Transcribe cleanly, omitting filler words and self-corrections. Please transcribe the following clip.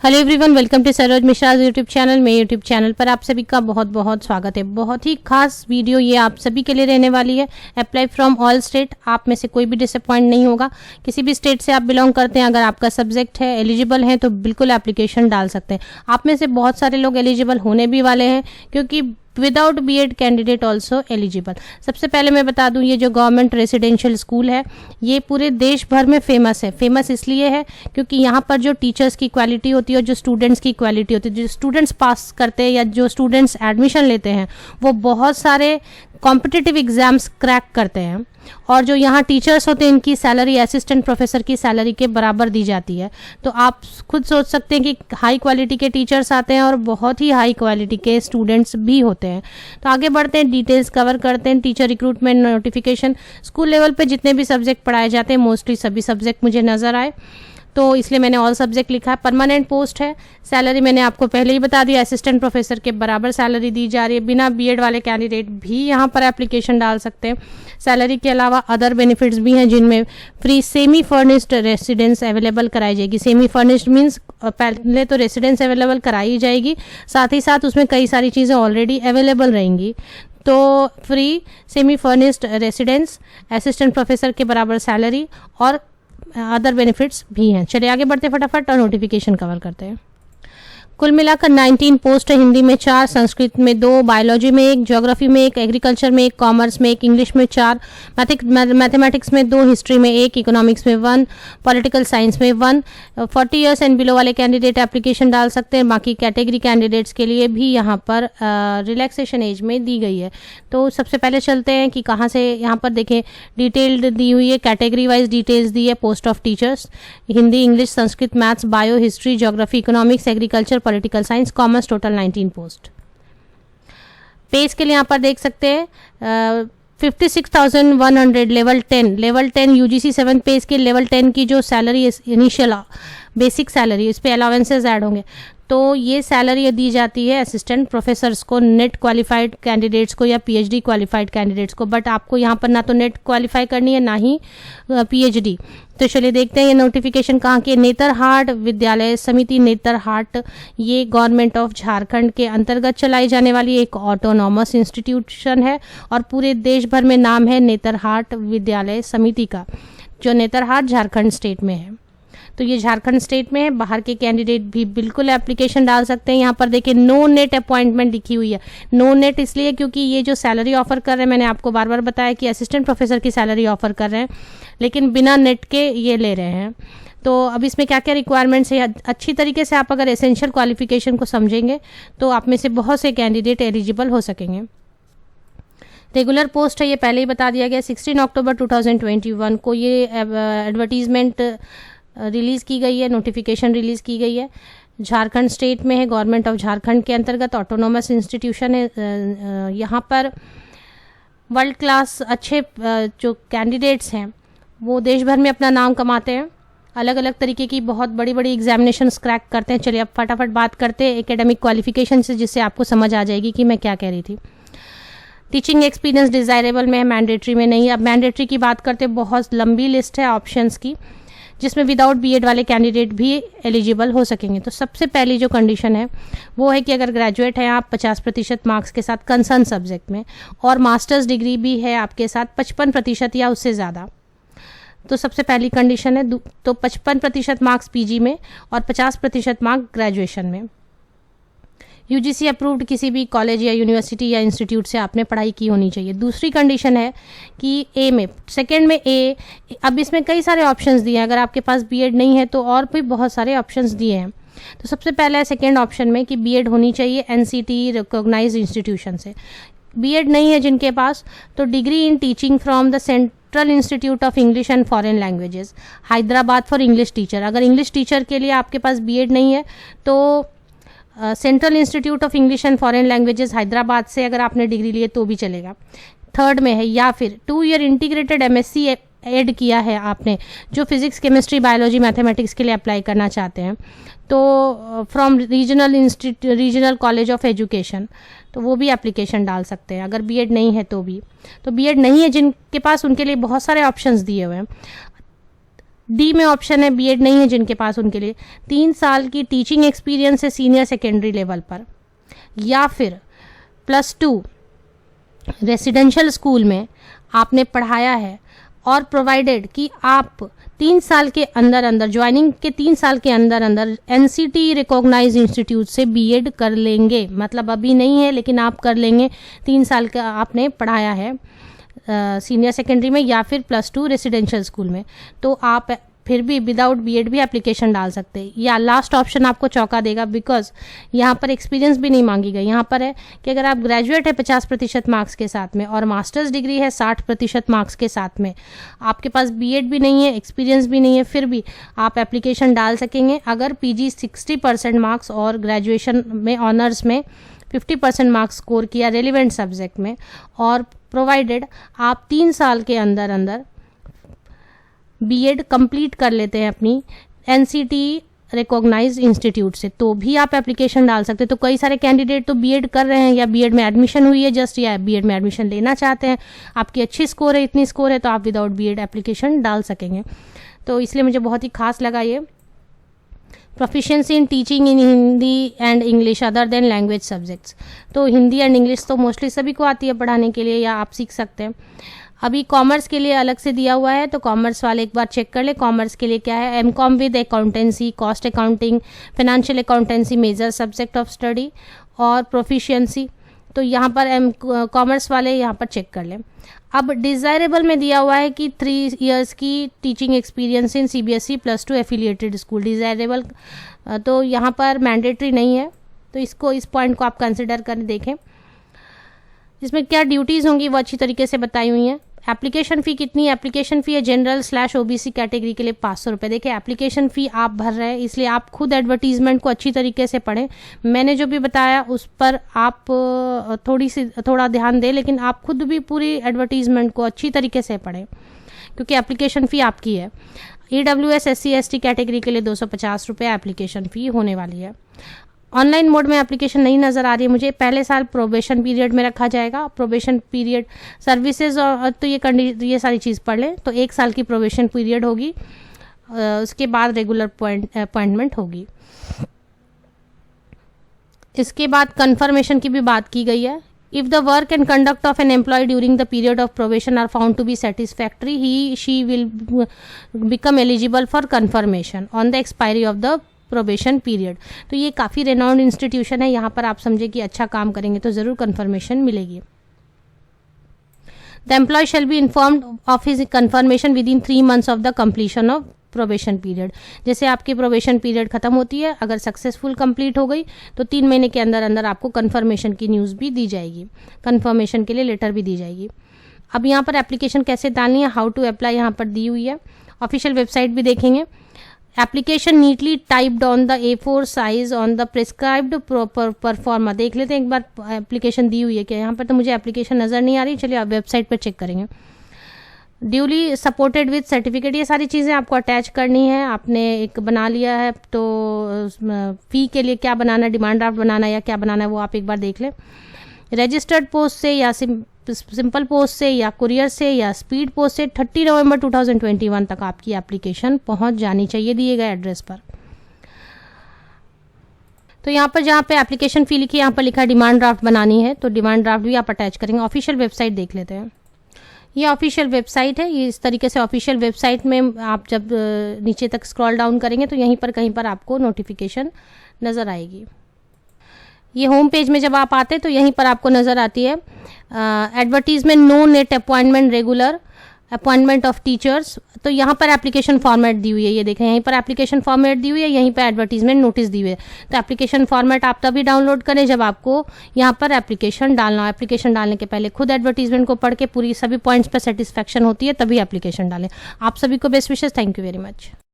Hello everyone, welcome to Saroj Mishra YouTube channel. मेरे YouTube channel पर आप सभी का बहुत बहुत स्वागत है। बहुत ही खास वीडियो ये आप सभी के लिए रहने वाली है। अप्लाई फ्रॉम ऑल स्टेट, आप में से कोई भी डिसअपॉइंट नहीं होगा। किसी भी स्टेट से आप बिलोंग करते हैं, अगर आपका सब्जेक्ट है, एलिजिबल है, तो बिल्कुल एप्लीकेशन डाल सकते हैं। आप में से बहुत सारे लोग एलिजिबल होने भी वाले हैं, क्योंकि without BEd candidate also eligible. सबसे पहले मैं बता दूं, ये जो गवर्नमेंट रेसिडेंशियल स्कूल है, ये पूरे देश भर में फेमस है। फेमस इसलिए है क्योंकि यहाँ पर जो टीचर्स की क्वालिटी होती है और जो स्टूडेंट्स की क्वालिटी होती है, जो स्टूडेंट्स पास करते हैं या जो स्टूडेंट्स एडमिशन लेते हैं, वो बहुत सारे कॉम्पिटिटिव एग्जाम्स क्रैक करते हैं। और जो यहाँ टीचर्स होते हैं, इनकी सैलरी असिस्टेंट प्रोफेसर की सैलरी के बराबर दी जाती है। तो आप खुद सोच सकते हैं कि हाई क्वालिटी के टीचर्स आते हैं और बहुत ही हाई क्वालिटी के स्टूडेंट्स भी होते हैं। तो आगे बढ़ते हैं, डिटेल्स कवर करते हैं। Teacher recruitment notification, school level पे जितने भी सब्जेक्ट पढ़ाए जाते हैं, मोस्टली सभी सब्जेक्ट मुझे नजर आए, तो इसलिए मैंने ऑल सब्जेक्ट लिखा है। परमानेंट पोस्ट है। सैलरी मैंने आपको पहले ही बता दिया, असिस्टेंट प्रोफेसर के बराबर सैलरी दी जा रही है। बिना बीएड वाले कैंडिडेट भी यहाँ पर एप्लीकेशन डाल सकते हैं। सैलरी के अलावा अदर बेनिफिट्स भी हैं, जिनमें free semi furnished residence available कराई जाएगी। सेमी फर्निश्ड मीन्स पहले तो रेसिडेंस अवेलेबल कराई जाएगी, साथ ही साथ उसमें कई सारी चीज़ें ऑलरेडी अवेलेबल रहेंगी। तो free semi furnished residence, assistant professor के बराबर सैलरी और अदर बेनिफिट्स भी हैं। चलिए आगे बढ़ते फटाफट और नोटिफिकेशन कवर करते हैं। कुल मिलाकर 19 पोस्ट है। हिंदी में 4, संस्कृत में 2, बायोलॉजी में 1, ज्योग्राफी में 1, एग्रीकल्चर में 1, कॉमर्स में 1, इंग्लिश में 4, मैथमेटिक्स में 2, हिस्ट्री में 1, इकोनॉमिक्स में 1, पॉलिटिकल साइंस में 1। 40 ईयर्स एंड बिलो वाले कैंडिडेट एप्लीकेशन डाल सकते हैं। बाकी कैटेगरी कैंडिडेट्स के लिए भी यहाँ पर रिलैक्सेशन एज में दी गई है। तो सबसे पहले चलते हैं कि कहाँ से। यहाँ पर देखें, डिटेल्ड दी हुई है, कैटेगरी वाइज डिटेल्स दी है। Post of teachers Hindi, English, Sanskrit, maths, bio, history, geography, economics, agriculture, political science, commerce, total 19 post. Page के लिए यहाँ पर देख सकते हैं 56,100 लेवल 10 यूजीसी 7 पेज के लेवल 10 की जो सैलरी इनिशियल बेसिक सैलरी, इस पे अलाउंसेस ऐड होंगे। तो ये सैलरी दी जाती है असिस्टेंट प्रोफेसर्स को, नेट क्वालिफाइड कैंडिडेट्स को या पीएचडी क्वालिफाइड कैंडिडेट्स को। बट आपको यहाँ पर ना तो नेट क्वालिफाई करनी है, ना ही पीएचडी। तो चलिए देखते हैं ये नोटिफिकेशन कहाँ की। नेतरहाट विद्यालय समिति नेतरहाट, ये गवर्नमेंट ऑफ झारखंड के अंतर्गत चलाई जाने वाली एक ऑटोनॉमस इंस्टीट्यूशन है और पूरे देश भर में नाम है नेतरहाट विद्यालय समिति का, जो नेतरहाट झारखंड स्टेट में है। तो ये झारखंड स्टेट में है। बाहर के कैंडिडेट भी बिल्कुल एप्लीकेशन डाल सकते हैं। यहाँ पर देखिए नो नेट अपॉइंटमेंट लिखी हुई है। नो नेट इसलिए क्योंकि ये जो सैलरी ऑफर कर रहे हैं, मैंने आपको बार बार बताया कि असिस्टेंट प्रोफेसर की सैलरी ऑफर कर रहे हैं, लेकिन बिना नेट के ये ले रहे हैं। तो अब इसमें क्या क्या रिक्वायरमेंट्स है, अच्छी तरीके से आप अगर एसेंशियल क्वालिफिकेशन को समझेंगे तो आप में से बहुत से कैंडिडेट एलिजिबल हो सकेंगे। रेगुलर पोस्ट है, ये पहले ही बता दिया गया। 16 अक्टूबर 2021 को ये एडवर्टीजमेंट रिलीज़ की गई है, नोटिफिकेशन रिलीज़ की गई है। झारखंड स्टेट में है, गवर्नमेंट ऑफ झारखंड के अंतर्गत ऑटोनोमस इंस्टीट्यूशन है। यहाँ पर वर्ल्ड क्लास अच्छे जो कैंडिडेट्स हैं वो देश भर में अपना नाम कमाते हैं, अलग अलग तरीके की बहुत बड़ी बड़ी एग्जामिनेशंस क्रैक करते हैं। चलिए अब फटाफट बात करते हैं एकेडमिक क्वालिफिकेशन से, जिससे आपको समझ आ जाएगी कि मैं क्या कह रही थी। टीचिंग एक्सपीरियंस डिज़ायरेबल में है, मैंडेटरी में नहीं। अब मैंडेटरी की बात करते हैं, बहुत लंबी लिस्ट है ऑप्शंस की, जिसमें विदाउट बीएड वाले कैंडिडेट भी एलिजिबल हो सकेंगे। तो सबसे पहली जो कंडीशन है वो है कि अगर ग्रेजुएट हैं आप 50% मार्क्स के साथ कंसर्न सब्जेक्ट में, और मास्टर्स डिग्री भी है आपके साथ 55% या उससे ज़्यादा। तो सबसे पहली कंडीशन है। तो 55% मार्क्स पीजी में और 50% मार्क्स ग्रेजुएशन में। यूजीसी अप्रूव्ड किसी भी कॉलेज या यूनिवर्सिटी या इंस्टीट्यूट से आपने पढ़ाई की होनी चाहिए। दूसरी कंडीशन है कि ए में, सेकंड में ए, अब इसमें कई सारे ऑप्शंस दिए हैं। अगर आपके पास बीएड नहीं है तो और भी बहुत सारे ऑप्शंस दिए हैं। तो सबसे पहला है सेकेंड ऑप्शन में कि बीएड होनी चाहिए एनसीटी रिकॉग्नाइज्ड इंस्टीट्यूशन से। बीएड नहीं है जिनके पास, तो degree in teaching from the central institute of English and foreign languages Hyderabad for English teacher. अगर इंग्लिश टीचर के लिए आपके पास बीएड नहीं है तो central institute of English and foreign languages Hyderabad से अगर आपने डिग्री ली है तो भी चलेगा। थर्ड में है, या फिर 2 ईयर इंटीग्रेटेड एमएससी ऐड किया है आपने, जो फिजिक्स, केमिस्ट्री, बायोलॉजी, मैथमेटिक्स के लिए अप्लाई करना चाहते हैं, तो from regional college of education, तो वो भी एप्लीकेशन डाल सकते हैं अगर बीएड नहीं है तो भी। तो बीएड नहीं है जिनके पास, उनके लिए बहुत सारे ऑप्शंस दिए हुए हैं। डी में ऑप्शन है बीएड नहीं है जिनके पास, उनके लिए 3 साल की टीचिंग एक्सपीरियंस है सीनियर सेकेंडरी लेवल पर, या फिर +2 रेसिडेंशियल स्कूल में आपने पढ़ाया है और प्रोवाइडेड कि आप 3 साल के अंदर अंदर, ज्वाइनिंग के 3 साल के अंदर अंदर एनसीटी रिकॉग्नाइज्ड इंस्टीट्यूट से बीएड कर लेंगे, मतलब अभी नहीं है लेकिन आप कर लेंगे, 3 साल का आपने पढ़ाया है सीनियर सेकेंडरी में या फिर +2 रेसिडेंशियल स्कूल में, तो आप फिर भी विदाउट बीएड भी एप्लीकेशन डाल सकते हैं। या लास्ट ऑप्शन आपको चौंका देगा, बिकॉज यहाँ पर एक्सपीरियंस भी नहीं मांगी गई। यहाँ पर है कि अगर आप ग्रेजुएट है 50% मार्क्स के साथ में और मास्टर्स डिग्री है 60% मार्क्स के साथ में, आपके पास बीएड भी नहीं है, एक्सपीरियंस भी नहीं है, फिर भी आप एप्लीकेशन डाल सकेंगे अगर पीजी 60% मार्क्स और ग्रेजुएशन में ऑनर्स में 50% मार्क्स स्कोर किया रेलिवेंट सब्जेक्ट में, और प्रोवाइडेड आप 3 साल के अंदर अंदर बीएड कंप्लीट कर लेते हैं अपनी एनसीटी रिकॉग्नाइज्ड इंस्टीट्यूट से, तो भी आप एप्लीकेशन डाल सकते हैं। तो कई सारे कैंडिडेट तो बीएड कर रहे हैं या बीएड में एडमिशन हुई है जस्ट, या बीएड में एडमिशन लेना चाहते हैं, आपकी अच्छी स्कोर है, इतनी स्कोर है, तो आप विदाउट बीएड एप्लीकेशन डाल सकेंगे। तो इसलिए मुझे बहुत ही खास लगा ये। Proficiency in teaching in Hindi and English other than language subjects, तो हिंदी एंड इंग्लिश तो मोस्टली सभी को आती है पढ़ाने के लिए, या आप सीख सकते हैं। अभी कॉमर्स के लिए अलग से दिया हुआ है, तो कॉमर्स वाले एक बार चेक कर ले कॉमर्स के लिए क्या है। MCom with accountancy, cost accounting, financial accountancy major subject of study और प्रोफिशिएंसी, तो यहाँ पर कॉमर्स वाले यहाँ पर चेक कर लें। अब डिज़ायरेबल में दिया हुआ है कि 3 इयर्स की teaching experience in CBSE +2 affiliated school, desirable, तो यहाँ पर मैंडेटरी नहीं है, तो इसको, इस पॉइंट को आप कंसिडर कर देखें। इसमें क्या ड्यूटीज़ होंगी वो अच्छी तरीके से बताई हुई हैं। एप्लीकेशन फ़ी कितनी है? एप्लीकेशन फ़ी है जनरल/ओबीसी कैटेगरी के लिए 500 रुपये। देखिए एप्लीकेशन फ़ी आप भर रहे हैं, इसलिए आप खुद एडवर्टीजमेंट को अच्छी तरीके से पढ़ें। मैंने जो भी बताया उस पर आप थोड़ा ध्यान दें, लेकिन आप खुद भी पूरी एडवर्टीजमेंट को अच्छी तरीके से पढ़ें, क्योंकि एप्लीकेशन फ़ी आपकी है। EWS SC/ST कैटेगरी के लिए 250 रुपये एप्लीकेशन फ़ी होने वाली है। ऑनलाइन मोड में एप्लीकेशन नहीं नज़र आ रही है मुझे। पहले साल प्रोबेशन पीरियड में रखा जाएगा, प्रोबेशन पीरियड सर्विसेज, और तो ये सारी चीज़ पढ़ लें, तो 1 साल की प्रोबेशन पीरियड होगी, उसके बाद रेगुलर अपॉइंटमेंट होगी। इसके बाद कंफर्मेशन की भी बात की गई है। If the work and conduct of an employee during the period of probation are found to be satisfactory, she will become eligible for confirmation on the expiry of the probation period. तो ये काफ़ी renowned institution है, यहाँ पर आप समझे कि अच्छा काम करेंगे तो ज़रूर कन्फर्मेशन मिलेगी। The employ shall be informed of his confirmation with in 3 months of the completion of probation period. जैसे आपकी प्रोबेशन पीरियड खत्म होती है, अगर सक्सेसफुल कंप्लीट हो गई तो 3 महीने के अंदर अंदर आपको कन्फर्मेशन की न्यूज़ भी दी जाएगी, कन्फर्मेशन के लिए लेटर भी दी जाएगी। अब यहाँ पर एप्लीकेशन कैसे डालनी है, हाउ टू अप्लाई यहाँ पर दी हुई है। ऑफिशियल वेबसाइट भी देखेंगे। Application neatly typed on the A4 size on the prescribed pro forma. देख लेते हैं एक बार एप्लीकेशन दी हुई है क्या। यहाँ पर तो मुझे एप्लीकेशन नज़र नहीं आ रही, चलिए आप वेबसाइट पर चेक करेंगे। ड्यूली सपोर्टेड विद सर्टिफिकेट, ये सारी चीज़ें आपको अटैच करनी है। आपने एक बना लिया है तो फ़ी के लिए क्या बनाना है, डिमांड ड्राफ्ट बनाना है या क्या बनाना है, वो आप एक बार देख लें। रजिस्टर्ड पोस्ट से या सिंपल पोस्ट से या कुरियर से या स्पीड पोस्ट से 30 नवंबर 2021 तक आपकी एप्लीकेशन पहुंच जानी चाहिए दिए गए एड्रेस पर। तो यहाँ पर जहाँ पे एप्लीकेशन फ़ी लिखी है, यहाँ पर लिखा है डिमांड ड्राफ्ट बनानी है, तो डिमांड ड्राफ्ट भी आप अटैच करेंगे। ऑफिशियल वेबसाइट देख लेते हैं। ये ऑफिशियल वेबसाइट है। ये इस तरीके से ऑफिशियल वेबसाइट में आप जब नीचे तक स्क्रॉल डाउन करेंगे तो यहीं पर कहीं पर आपको नोटिफिकेशन नज़र आएगी। ये होम पेज में जब आप आते हैं तो यहीं पर आपको नज़र आती है advertisement, no net appointment, regular appointment of teachers. तो यहाँ पर एप्लीकेशन फॉर्मेट दी हुई है, ये देखें यहीं पर एप्लीकेशन फॉर्मेट दी हुई है, यहीं पर एडवर्टीजमेंट नोटिस दी हुई है। तो एप्लीकेशन फॉर्मेट आप तभी डाउनलोड करें जब आपको यहाँ पर एप्लीकेशन डालना हो। एप्लीकेशन डालने के पहले खुद एडवर्टीजमेंट को पढ़ के पूरी सभी पॉइंट्स पर सेटिस्फैक्शन होती है, तभी एप्लीकेशन डालें। आप सभी को best wishes. Thank you very much.